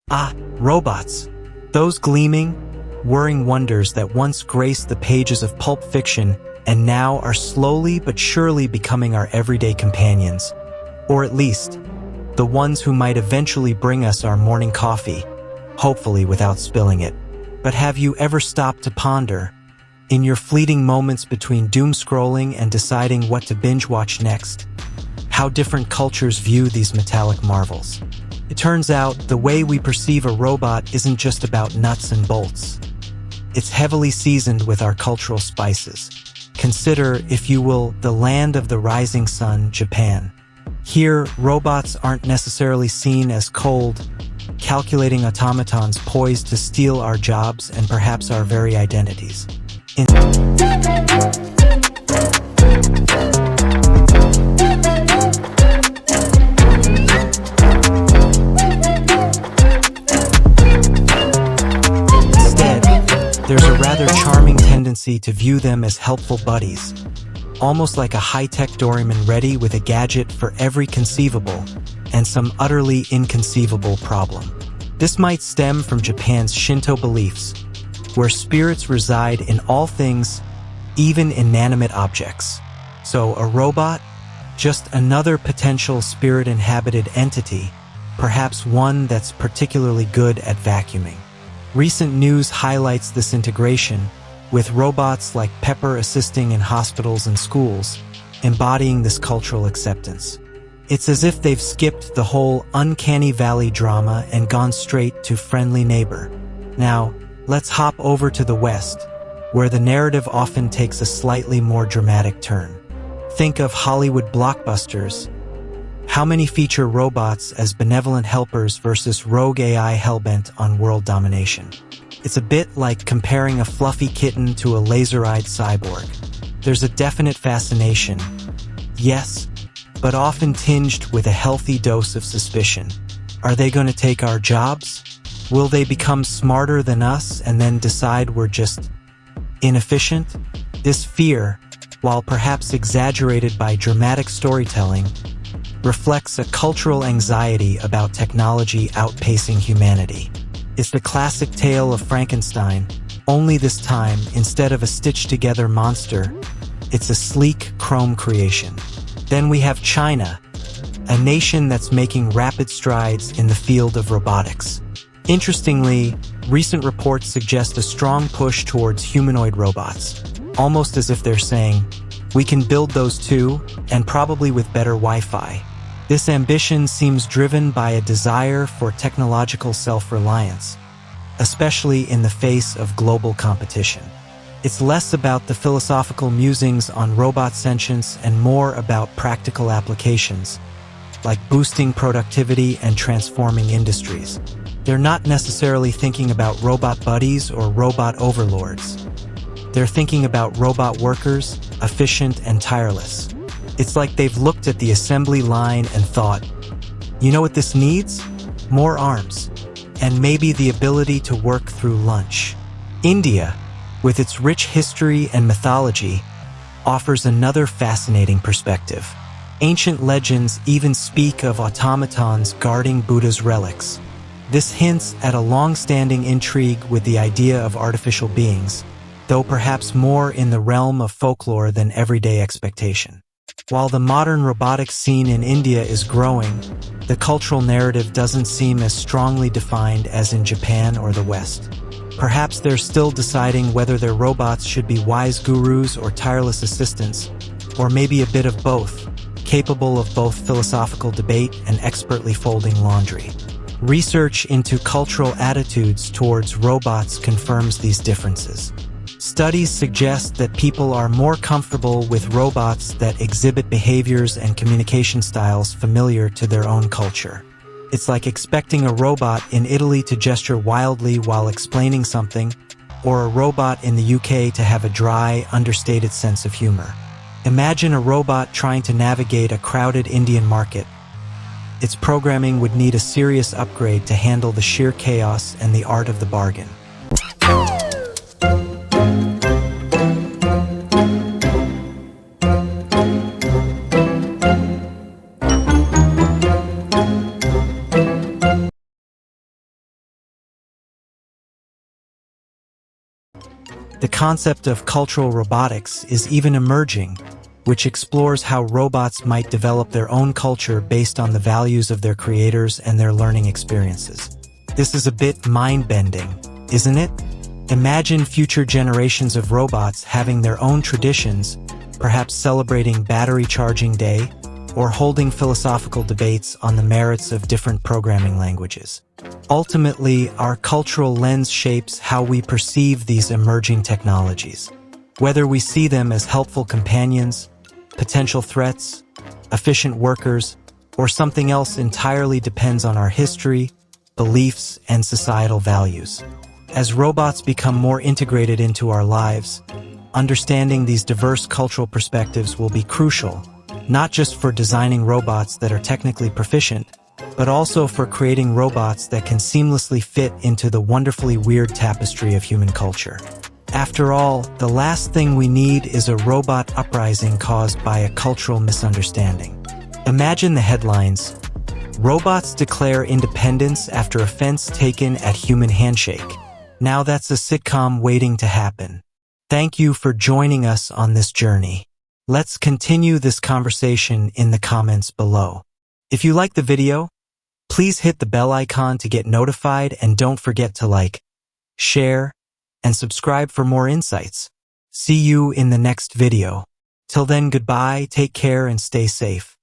Ah, robots. Those gleaming, whirring wonders that once graced the pages of pulp fiction and now are slowly but surely becoming our everyday companions. Or at least, the ones who might eventually bring us our morning coffee, hopefully without spilling it. But have you ever stopped to ponder, in your fleeting moments between doom scrolling and deciding what to binge watch next, how different cultures view these metallic marvels? It turns out the way we perceive a robot isn't just about nuts and bolts. It's heavily seasoned with our cultural spices. Consider, if you will, the land of the rising sun, Japan. Here, robots aren't necessarily seen as cold, calculating automatons poised to steal our jobs and perhaps our very identities. There's a rather charming tendency to view them as helpful buddies, almost like a high-tech doorman ready with a gadget for every conceivable and some utterly inconceivable problem. This might stem from Japan's Shinto beliefs, where spirits reside in all things, even inanimate objects. So a robot? Just another potential spirit-inhabited entity, perhaps one that's particularly good at vacuuming. Recent news highlights this integration, with robots like Pepper assisting in hospitals and schools, embodying this cultural acceptance. It's as if they've skipped the whole uncanny valley drama and gone straight to friendly neighbor. Now, let's hop over to the West, where the narrative often takes a slightly more dramatic turn. Think of Hollywood blockbusters. How many feature robots as benevolent helpers versus rogue AI hellbent on world domination? It's a bit like comparing a fluffy kitten to a laser-eyed cyborg. There's a definite fascination, yes, but often tinged with a healthy dose of suspicion. Are they going to take our jobs? Will they become smarter than us and then decide we're just inefficient? This fear, while perhaps exaggerated by dramatic storytelling, reflects a cultural anxiety about technology outpacing humanity. It's the classic tale of Frankenstein, only this time, instead of a stitched-together monster, it's a sleek chrome creation. Then we have China, a nation that's making rapid strides in the field of robotics. Interestingly, recent reports suggest a strong push towards humanoid robots, almost as if they're saying, we can build those too, and probably with better Wi-Fi. This ambition seems driven by a desire for technological self-reliance, especially in the face of global competition. It's less about the philosophical musings on robot sentience and more about practical applications, like boosting productivity and transforming industries. They're not necessarily thinking about robot buddies or robot overlords. They're thinking about robot workers, efficient and tireless. It's like they've looked at the assembly line and thought, you know what this needs? More arms, and maybe the ability to work through lunch. India, with its rich history and mythology, offers another fascinating perspective. Ancient legends even speak of automatons guarding Buddha's relics. This hints at a long-standing intrigue with the idea of artificial beings, though perhaps more in the realm of folklore than everyday expectation. While the modern robotics scene in India is growing, the cultural narrative doesn't seem as strongly defined as in Japan or the West. Perhaps they're still deciding whether their robots should be wise gurus or tireless assistants, or maybe a bit of both, capable of both philosophical debate and expertly folding laundry. Research into cultural attitudes towards robots confirms these differences. Studies suggest that people are more comfortable with robots that exhibit behaviors and communication styles familiar to their own culture. It's like expecting a robot in Italy to gesture wildly while explaining something, or a robot in the UK to have a dry, understated sense of humor. Imagine a robot trying to navigate a crowded Indian market. Its programming would need a serious upgrade to handle the sheer chaos and the art of the bargain. The concept of cultural robotics is even emerging, which explores how robots might develop their own culture based on the values of their creators and their learning experiences. This is a bit mind-bending, isn't it? Imagine future generations of robots having their own traditions, perhaps celebrating Battery Charging Day, or holding philosophical debates on the merits of different programming languages. Ultimately, our cultural lens shapes how we perceive these emerging technologies. Whether we see them as helpful companions, potential threats, efficient workers, or something else entirely depends on our history, beliefs, and societal values. As robots become more integrated into our lives, understanding these diverse cultural perspectives will be crucial, not just for designing robots that are technically proficient, but also for creating robots that can seamlessly fit into the wonderfully weird tapestry of human culture. After all, the last thing we need is a robot uprising caused by a cultural misunderstanding. Imagine the headlines: "Robots declare independence after offense taken at human handshake." Now that's a sitcom waiting to happen. Thank you for joining us on this journey. Let's continue this conversation in the comments below. If you like the video, please hit the bell icon to get notified, and don't forget to like, share, and subscribe for more insights. See you in the next video. Till then, goodbye, take care, and stay safe.